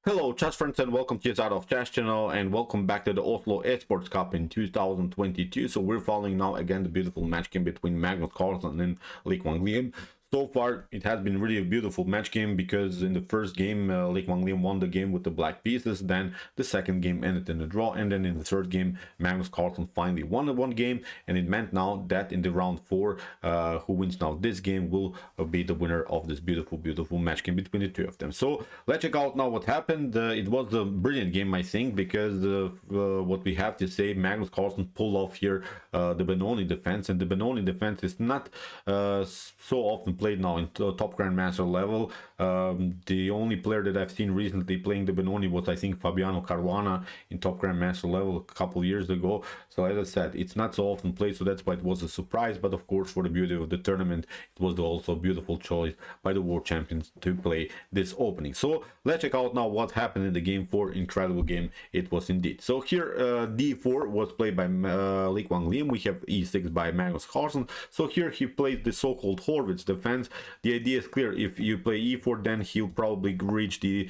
Hello chess friends and welcome to Jozarov chess channel and welcome back to the Oslo Esports Cup in 2022. So we're following now again the beautiful match game between Magnus Carlsen and Quang Liem. So far it has been really a beautiful match game because in the first game Quang Liem won the game with the black pieces, then the second game ended in a draw, and then in the third game Magnus Carlsen finally won the one game, and it meant now that in the round 4 who wins now this game will be the winner of this beautiful match game between the two of them. So let's check out now what happened. It was a brilliant game, I think, because what we have to say, Magnus Carlsen pulled off here the Benoni defense, and the Benoni defense is not so often played now in top grandmaster level. The only player that I've seen recently playing the Benoni was, I think, Fabiano Caruana in top grandmaster level a couple years ago. So as I said, it's not so often played, so that's why it was a surprise. But of course, for the beauty of the tournament, it was also a beautiful choice by the world champions to play this opening. So let's check out now what happened in the game 4. Incredible game it was indeed. So here d4 was played by Quang Liem. We have e6 by Magnus Carlsen. So here he played the so-called Horvitz defense. The idea is clear: if you play e4, then he'll probably reach the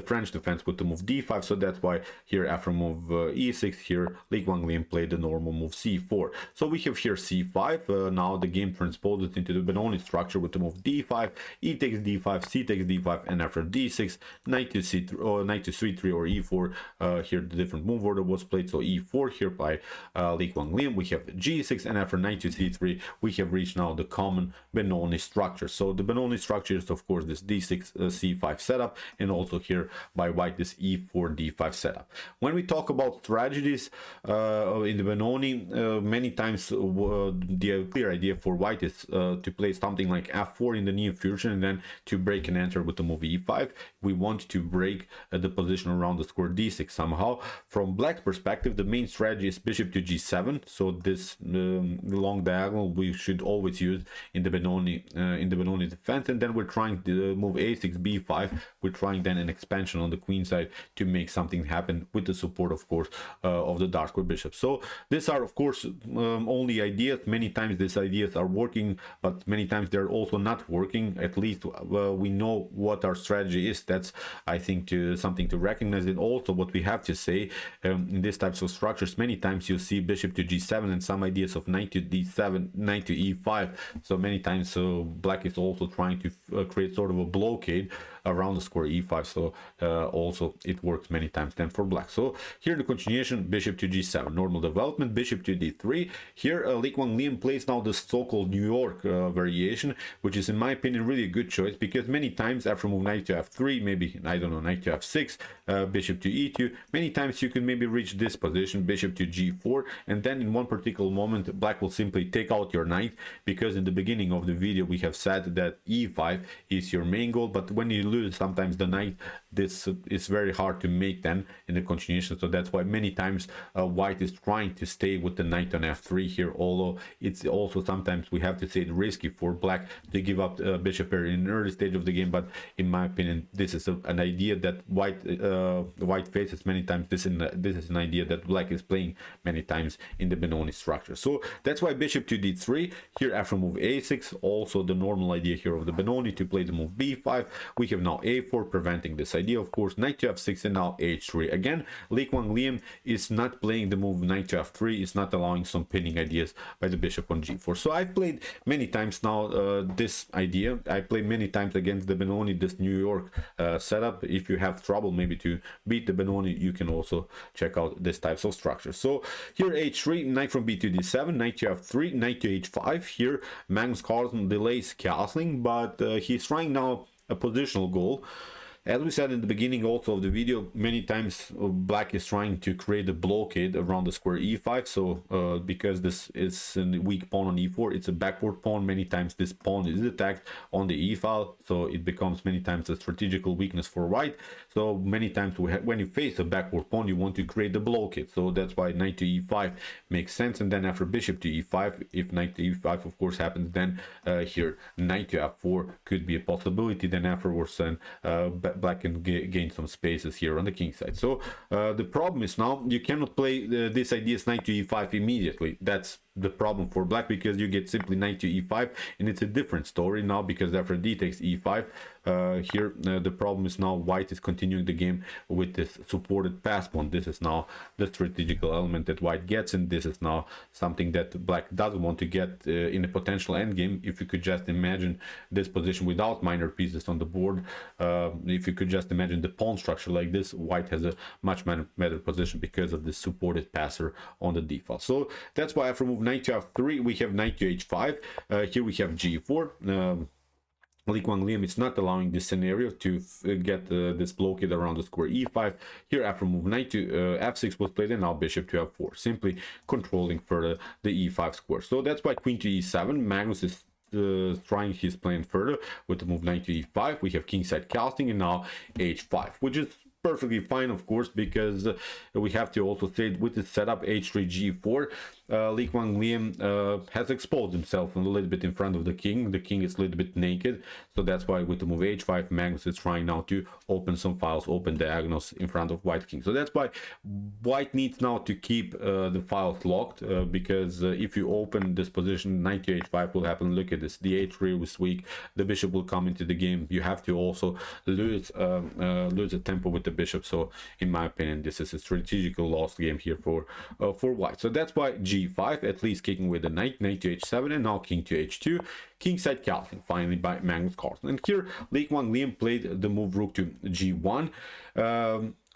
French defense with the move d5. So that's why here after move e6, here Quang Liem played the normal move c4. So we have here c5. Now the game transposes into the Benoni structure with the move d5, e takes d5, c takes d5, and after d6, knight to c3 or knight to c3 or e4. Here the different move order was played. So e4 here by Quang Liem. We have g6, and after knight to c3, we have reached now the common Benoni structure. So the Benoni structure is of course this d6 c5 setup, and also here by white this e4 d5 setup. When we talk about strategies in the Benoni, many times the clear idea for white is to play something like f4 in the near future, and then to break and enter with the move e5. We want to break the position around the square d6 somehow. From black's perspective, the main strategy is bishop to g7. So this long diagonal we should always use in the Benoni defense, and then we're trying to move a6 b5. We're trying then an expansion on the queen side to make something happen with the support, of course, of the dark square bishop. So these are of course only ideas. Many times these ideas are working, but many times they're also not working. At least we know what our strategy is. That's, I think, something to recognize. And also what we have to say in these types of structures, many times you see bishop to g7 and some ideas of knight to d7, knight to e5. So many times black is also trying to create sort of a blockade around the square e5. So also it works many times then for black. So here the continuation, bishop to g7, normal development, bishop to d3. Here Quang Liem plays now the so-called New York variation, which is in my opinion really a good choice, because many times after move knight to f3, maybe, I don't know, knight to f6, bishop to e2, many times you can maybe reach this position, bishop to g4, and then in one particular moment black will simply take out your knight, because in the beginning of the video we have said that e5 is your main goal, but when you lose sometimes the knight, this is very hard to make then in the continuation. So that's why many times white is trying to stay with the knight on f3 here, although it's also sometimes, we have to say, risky for black to give up bishop pair in an early stage of the game. But in my opinion, this is an idea that white faces many times. This is an idea that black is playing many times in the Benoni structure. So that's why bishop to d3. Here after move a6, also the normal idea here of the Benoni to play the move b5. We have now a4 preventing this idea, of course, knight to f6, and now h3. Again, Quang Liem is not playing the move knight to f3, is not allowing some pinning ideas by the bishop on g4. So I've played many times now this idea. I played many times against the Benoni, this New York setup. If you have trouble maybe to beat the Benoni, you can also check out this types of structures. So here h3, knight from b2 d7, knight to f3, knight to h5. Here Magnus Carlsen delays castling, but he's trying now a positional goal. As we said in the beginning also of the video, many times black is trying to create a blockade around the square e5. So because this is a weak pawn on e4, it's a backward pawn. Many times this pawn is attacked on the e file, so it becomes many times a strategical weakness for white. So many times when you face a backward pawn, you want to create a blockade. So that's why knight to e5 makes sense. And then after bishop to e5, if knight to e5 of course happens, then here knight to f4 could be a possibility. Then afterwards then black can gain some spaces here on the king side. So the problem is now you cannot play this idea knight to e5 immediately. That's the problem for black, because you get simply knight to e5, and it's a different story now, because after d takes e5, here the problem is now white is continuing the game with this supported pass pawn. This is now the strategical element that white gets, and this is now something that black doesn't want to get in a potential endgame. If you could just imagine this position without minor pieces on the board, if you could just imagine the pawn structure like this, white has a much better position because of this supported passer on the d-file. So that's why after move knight to f3, we have knight to h5. Here we have g4. Quang Liem is not allowing this scenario to get this blockade around the square e5. Here after move knight to f6 was played, and now bishop to f4, simply controlling further the e5 square. So that's why queen to e7. Magnus is trying his plan further with the move knight to e5. We have kingside casting, and now h5, which is perfectly fine, of course, because we have to also say with the setup h3 g4, Quang Liem has exposed himself a little bit in front of the king. The king is a little bit naked, so that's why with the move h5, Magnus is trying now to open some files, open diagonals in front of white king. So that's why white needs now to keep the files locked, because if you open this position, knight to h5 will happen. Look at this, the h3 was weak, the bishop will come into the game. You have to also lose a tempo with the bishop. So in my opinion, this is a strategical lost game here for white. So that's why g5, at least kicking with the knight to h7, and now king to h2, kingside casting finally by Magnus Carlsen. And here Quang Liem played the move rook to g1,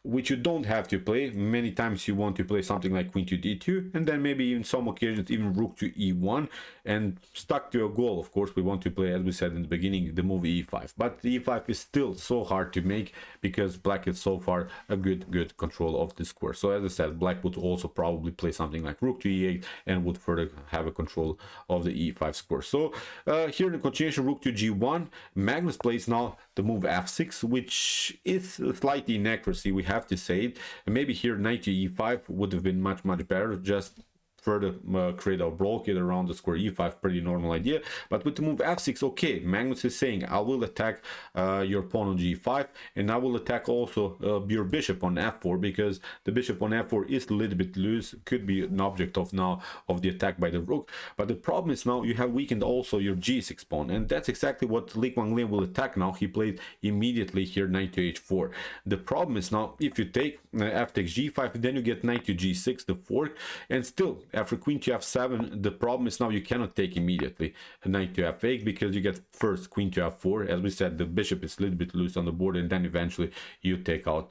which you don't have to play. Many times you want to play something like queen to d2, and then maybe in some occasions even rook to e1, and stuck to a goal. Of course, we want to play, as we said in the beginning, the move e5, but the e5 is still so hard to make because black is so far a good control of the square. So as I said, black would also probably play something like rook to e8 and would further have a control of the e5 square. So here in the continuation, rook to g1, Magnus plays now the move f6, which is a slight inaccuracy, we have to say it. And maybe here knight to e5 would have been much better, just further create a blockade around the square e5, pretty normal idea. But with the move f6, okay, Magnus is saying I will attack your pawn on g5, and I will attack also your bishop on f4, because the bishop on f4 is a little bit loose, could be an object of now of the attack by the rook. But the problem is now you have weakened also your g6 pawn, and that's exactly what Quang Liem will attack now. He played immediately here knight to h4. The problem is now if you take f takes g5, then you get knight to g6, the fork, and still after queen to f7, the problem is now you cannot take immediately knight to f8, because you get first queen to f4. As we said, the bishop is a little bit loose on the board, and then eventually you take out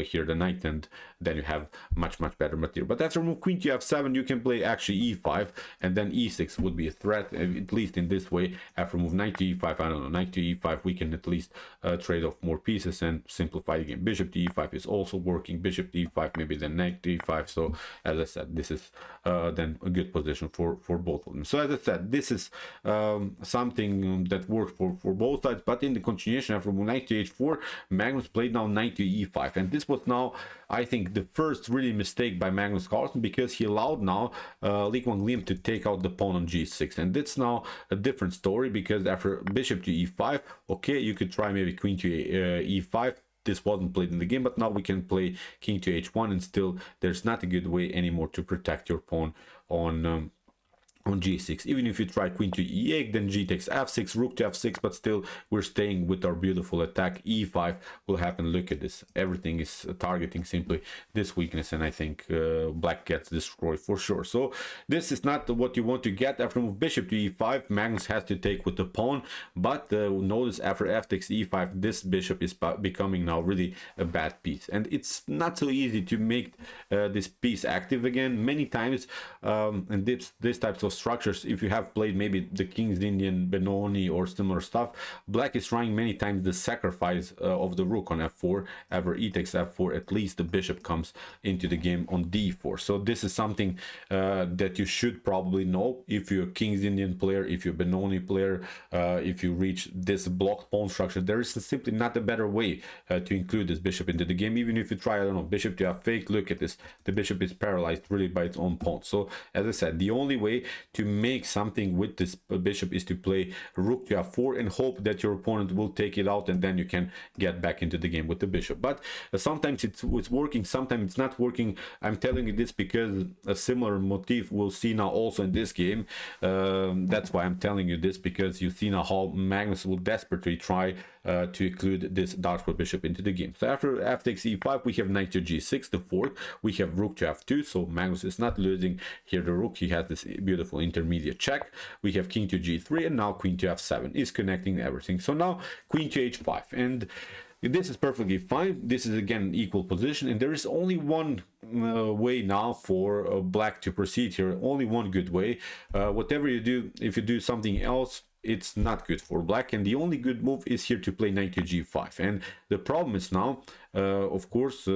here the knight, and then you have much better material. But after move queen to f7, you can play actually e5, and then e6 would be a threat, at least in this way. After move knight to e5, I don't know, knight to e5, we can at least trade off more pieces and simplify the game. Bishop to e5 is also working, bishop to e5, maybe then knight to e5. So as I said, this is then a good position for both of them. So as I said, this is something that works for both sides. But in the continuation after knight to h4, Magnus played now knight to e5, and this was now, I think, the first really mistake by Magnus Carlsen, because he allowed now Quang Liem to take out the pawn on g6, and that's now a different story, because after bishop to e5, okay, you could try maybe queen to e5. This wasn't played in the game, but now we can play king to h1, and still there's not a good way anymore to protect your pawn on g6. Even if you try queen to e8, then g takes f6, rook to f6, but still we're staying with our beautiful attack. e5 will happen. Look at this, everything is targeting simply this weakness, and I think black gets destroyed for sure. So this is not what you want to get. After move bishop to e5, Magnus has to take with the pawn, but notice after f takes e5, this bishop is becoming now really a bad piece, and it's not so easy to make this piece active again. Many times and this types of structures, if you have played maybe the King's Indian, Benoni or similar stuff, black is trying many times the sacrifice of the rook on f4. After e takes f4, at least the bishop comes into the game on d4. So this is something that you should probably know if you're a King's Indian player, if you're a Benoni player, if you reach this blocked pawn structure. There is simply not a better way to include this bishop into the game. Even if you try, I don't know, bishop to f8, look at this, the bishop is paralyzed really by its own pawn. So as I said, the only way to make something with this bishop is to play rook to f4 and hope that your opponent will take it out, and then you can get back into the game with the bishop. But sometimes it's working, sometimes it's not working. I'm telling you this because a similar motif we'll see now also in this game. That's why I'm telling you this, because you see now how Magnus will desperately try to include this dark square bishop into the game. So after f takes e5, we have knight to g6, the fork. We have rook to f2, so Magnus is not losing here the rook. He has this beautiful intermediate check. We have king to g3, and now queen to f7 is connecting everything. So now queen to h5, and this is perfectly fine. This is again equal position, and there is only one way now for black to proceed here. Only one good way. Whatever you do, if you do something else, it's not good for black, and the only good move is here to play knight to g5. And the problem is now, of course,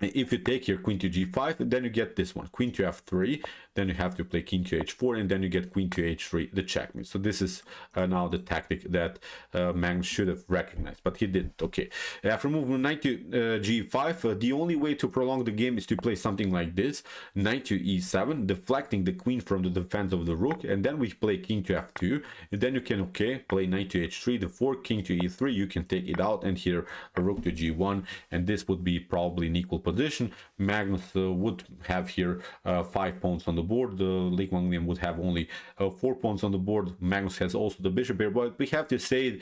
if you take here queen to g5, then you get this one, queen to f3, then you have to play king to h4, and then you get queen to h3, the checkmate. So this is now the tactic that Magnus should have recognized, but he didn't. Okay, after moving knight to g5, the only way to prolong the game is to play something like this, knight to e7, deflecting the queen from the defense of the rook, and then we play king to f2, and then you can, okay, play knight to h3, the fork, king to e3, you can take it out, and here a rook to g1, and this would be probably an equal position. Magnus would have here 5 pawns on the board. Quang Liem would have only 4 pawns on the board. Magnus has also the bishop here, but we have to say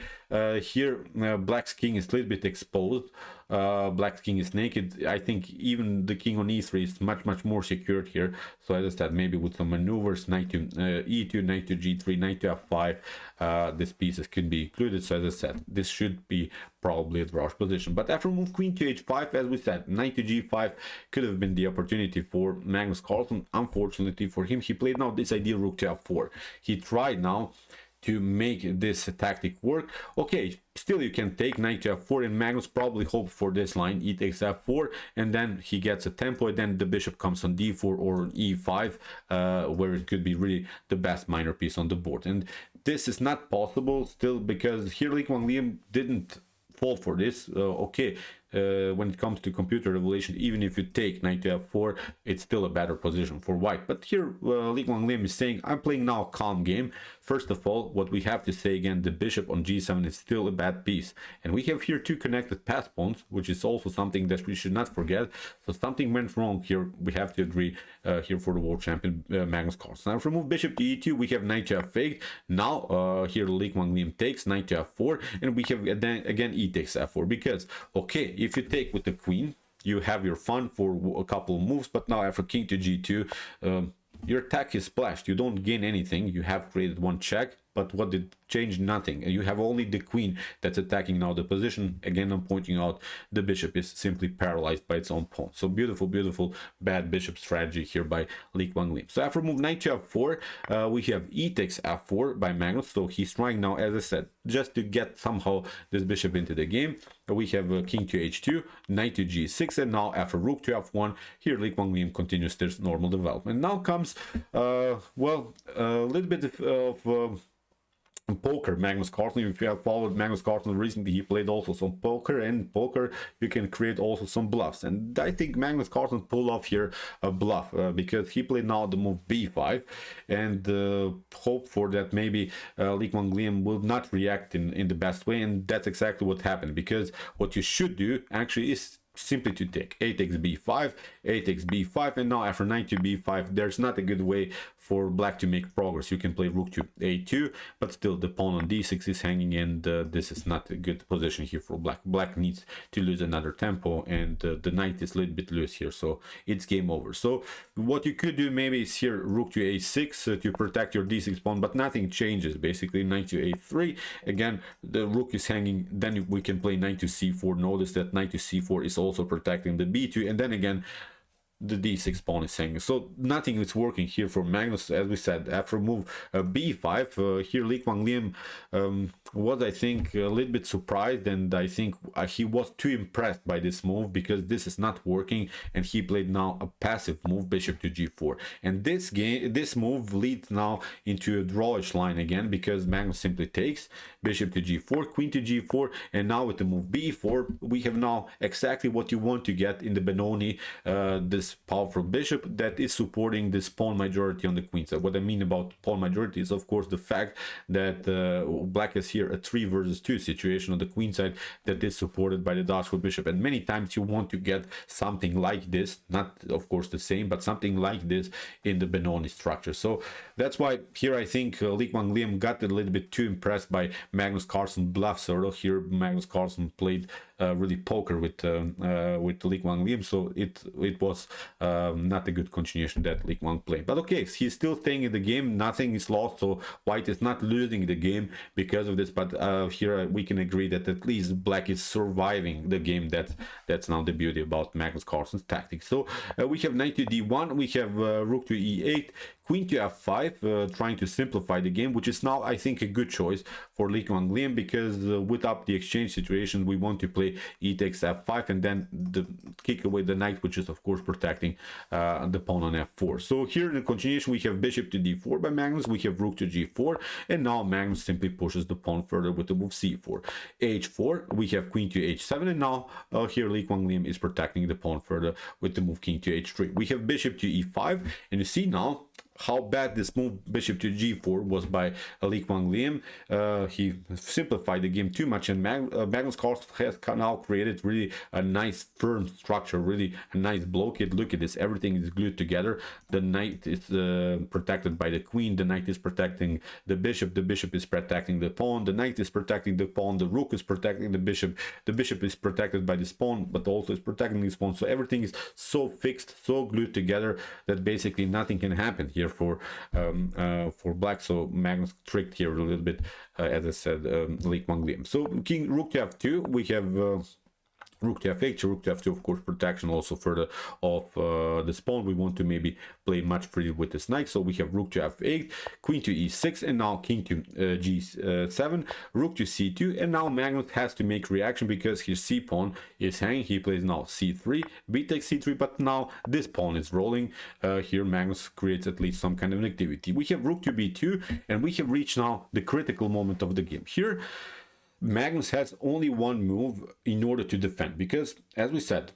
here black's king is a little bit exposed. Black's king is naked. I think even the king on e3 is much more secured here. So as I said, maybe with some maneuvers, knight to e2, knight to g3, knight to f5, these pieces can be included. So as I said, this should be probably a draw position. But after move queen to h5, as we said, knight to g5 could have been the opportunity for Magnus Carlsen. Unfortunately for him, he played now this idea rook to f4. He tried now to make this tactic work. Okay, still you can take knight to f4, and Magnus probably hoped for this line, e takes f4, and then he gets a tempo, and then the bishop comes on d4 or on e5, where it could be really the best minor piece on the board. And this is not possible still, because here Quang Liem didn't fall for this. Okay, when it comes to computer revelation, even if you take knight to f4, it's still a better position for white. But here Quang Liem is saying, I'm playing now a calm game. First of all, what we have to say again, the bishop on g7 is still a bad piece, and we have here 2 connected pass pawns, which is also something that we should not forget. So something went wrong here, we have to agree, here for the world champion Magnus Carlsen. Now if we move bishop to e2, we have knight to f8. Now here Quang Liem takes knight to f4, and we have again e takes f4, because okay, if you take with the queen, you have your fun for a couple of moves, but now after king to g2, your attack is splashed. You don't gain anything. You have created one check, but what did change? Nothing. You have only the queen that's attacking now the position. Again, I'm pointing out the bishop is simply paralyzed by its own pawn. So beautiful bad bishop strategy here by Quang Liem. So after move knight to f4, we have e takes f4 by Magnus. So he's trying now, as I said, just to get somehow this bishop into the game. We have king to h2, knight to g6, and now after rook to f1, here Quang Liem continues this normal development. Now comes well, a little bit of poker. Magnus Carlsen, if you have followed Magnus Carlsen recently, he played also some poker, and poker you can create also some bluffs, and I think Magnus Carlsen pulled off here a bluff, because he played now the move b5 and hope for that maybe Quang Liem will not react in the best way, and that's exactly what happened, because what you should do actually is simply to take a takes b5, a takes b5, and now after knight to b5, there's not a good way for black to make progress. You can play rook to a2, but still the pawn on d6 is hanging, and this is not a good position here for black. Black needs to lose another tempo, and the knight is a little bit loose here, so it's game over. So what you could do maybe is here rook to a6 to protect your d6 pawn, but nothing changes. Basically knight to a3, again the rook is hanging, then we can play knight to c4. Notice that knight to c4 is also protecting the b2, and then again the d6 pawn is hanging. So nothing is working here for Magnus. As we said, after move b5, here Quang Liem was, I think, a little bit surprised, and I think he was too impressed by this move, because this is not working, and he played now a passive move, bishop to g4, and this move leads now into a drawish line again, because Magnus simply takes bishop to g4, queen to g4, and now with the move b4, we have now exactly what you want to get in the Benoni, this this powerful bishop that is supporting this pawn majority on the queen side. What I mean about pawn majority is of course the fact that black is here a 3 versus 2 situation on the queen side that is supported by the Dashwood bishop, and many times you want to get something like this, not of course the same, but something like this in the Benoni structure. So that's why here I think Quang Liem got a little bit too impressed by Magnus Carlsen bluff. So here Magnus Carlsen played really poker with Quang Liem, so it was not a good continuation that Quang played. But okay, he's still staying in the game, nothing is lost, so white is not losing the game because of this. But here we can agree that at least black is surviving the game. That's now the beauty about Magnus Carlsen's tactics. So we have knight to d1, we have rook to e8, queen to f5, trying to simplify the game, which is now I think a good choice for Quang Liem, because without the exchange situation we want to play e takes f5 and then kick away the knight, which is of course protecting the pawn on f4. So here in the continuation we have bishop to d4 by Magnus, we have rook to g4, and now Magnus simply pushes the pawn further with the move c4. h4, we have queen to h7, and now here Quang Liem is protecting the pawn further with the move king to h3. We have bishop to e5, and you see now how bad this move bishop to g4 was by Quang Liem. He simplified the game too much, and Magnus Carlsen has now created really a nice firm structure, really a nice blockade. Look at this, everything is glued together. The knight is protected by the queen, the knight is protecting the bishop is protecting the pawn, the knight is protecting the pawn, the rook is protecting the bishop is protected by this pawn, but also is protecting this pawn. So everything is so fixed, so glued together that basically nothing can happen here for black. So Magnus tricked here a little bit, as I said, Quang Liem. So king rook to f2, we have rook to f8, rook to f2, of course, protection also further of this pawn. We want to maybe play much freer with this knight, so we have rook to f8, queen to e6, and now king to g7, rook to c2, and now Magnus has to make reaction because his c pawn is hanging. He plays now c3, b takes c3, but now this pawn is rolling. Here Magnus creates at least some kind of activity. We have rook to b2, and we have reached now the critical moment of the game. Here Magnus has only one move in order to defend, because as we said,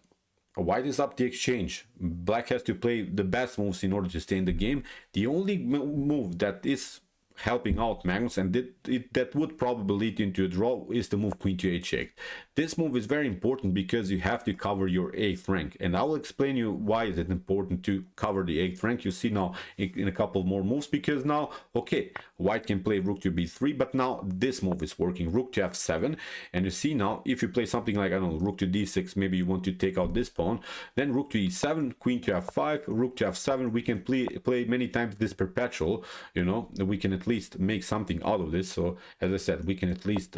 white is up the exchange, black has to play the best moves in order to stay in the game. The only move that is helping out Magnus, and that would probably lead into a draw, is the move queen to h8. This move is very important because you have to cover your 8th rank, and I will explain you why is it important to cover the 8th rank. You see now in a couple more moves, because now okay, white can play rook to b3, but now this move is working, rook to f7, and you see now if you play something like, I don't know, rook to d6, maybe you want to take out this pawn, then rook to e7, queen to f5, rook to f7. We can play many times this perpetual, you know, we can at least make something out of this. So as I said, we can at least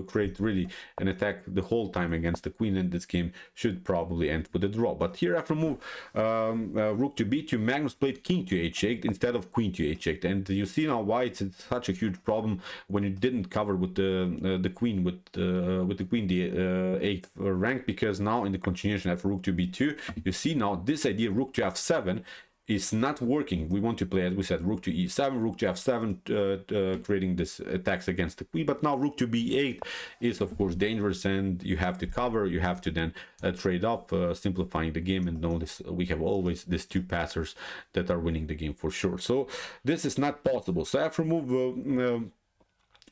create really an attack the whole time against the queen, and this game should probably end with a draw. But here after move rook to b2, Magnus played king to h8 instead of queen to h8, and you see now why it's such a huge problem when you didn't cover with the queen with the queen the 8th rank, because now in the continuation after rook to b2, you see now this idea rook to f7 is not working. We want to play, as we said, rook to e7, rook to f7, creating this attacks against the queen. But now rook to b8 is of course dangerous, and you have to cover, you have to then trade up, simplifying the game. And notice we have always these two passers that are winning the game for sure. So this is not possible. So after move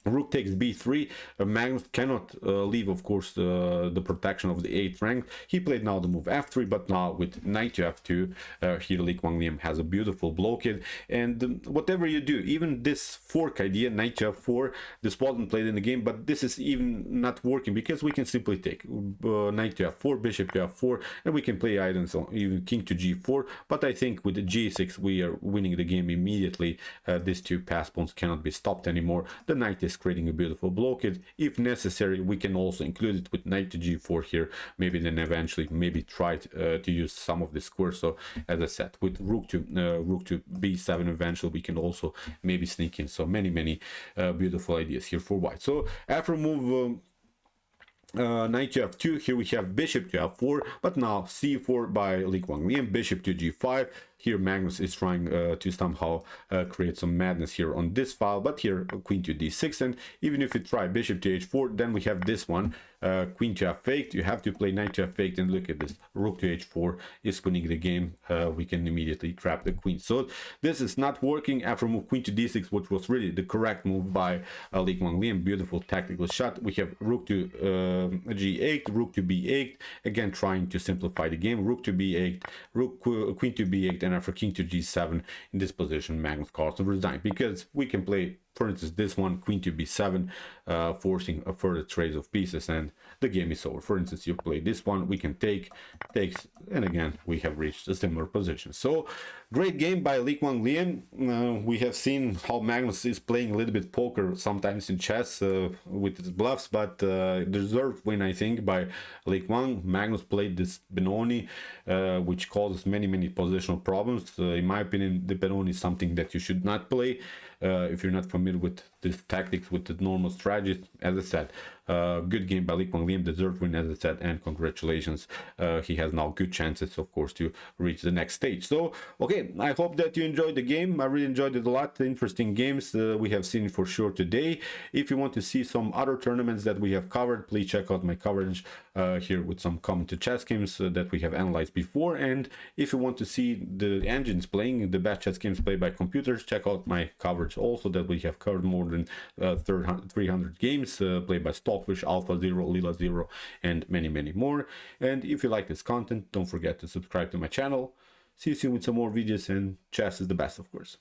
rook takes b3, Magnus cannot leave, of course, the protection of the 8th rank. He played now the move f3, but now with knight to f2, here Quang Liem has a beautiful blockade. And whatever you do, even this fork idea, knight to f4, this wasn't played in the game, but this is even not working, because we can simply take knight to f4, bishop to f4, and we can play items on even king to g4. But I think with the g6 we are winning the game immediately. These two pass pawns cannot be stopped anymore. The knight is creating a beautiful blockade. If necessary, we can also include it with knight to g4 here, maybe then eventually maybe try to use some of the squares. So as I said, with rook to b7, eventually we can also maybe sneak in. So many beautiful ideas here for white. So after move knight to f2, here we have bishop to f4, but now c4 by Quang Liem, bishop to g5, here Magnus is trying to somehow create some madness here on this file, but here queen to d6, and even if you try bishop to h4, then we have this one, queen to f8. You have to play knight to f8, and look at this, rook to h4 is winning the game. We can immediately trap the queen. So this is not working. After move queen to d6, which was really the correct move by Quang Liem, beautiful tactical shot. We have rook to g8, rook to b8, again trying to simplify the game. Rook to b8, queen to b8, and after king to g7, in this position Magnus Carlsen resigned, because we can play, for instance, this one, queen to b7, forcing a further trades of pieces, and the game is over. For instance, you play this one, we can takes, and again we have reached a similar position. So great game by Quang Liem. We have seen how Magnus is playing a little bit poker sometimes in chess with his bluffs, but deserved win, I think, by Quang. Magnus played this Benoni, which causes many positional problems. In my opinion, the Benoni is something that you should not play if you're not familiar with this tactics, with the normal strategies. As I said, good game by Quang Liem, deserved win, as I said, and congratulations. He has now good chances, of course, to reach the next stage. So okay, I hope that you enjoyed the game. I really enjoyed it a lot. Interesting games we have seen for sure today. If you want to see some other tournaments that we have covered, please check out my coverage here with some commented chess games that we have analyzed before. And if you want to see the engines playing, the best chess games played by computers, check out my coverage also, that we have covered more than 300 games played by Stockfish, Alpha Zero, Lila Zero, and many more. And if you like this content, don't forget to subscribe to my channel. See you soon with some more videos, and chess is the best, of course.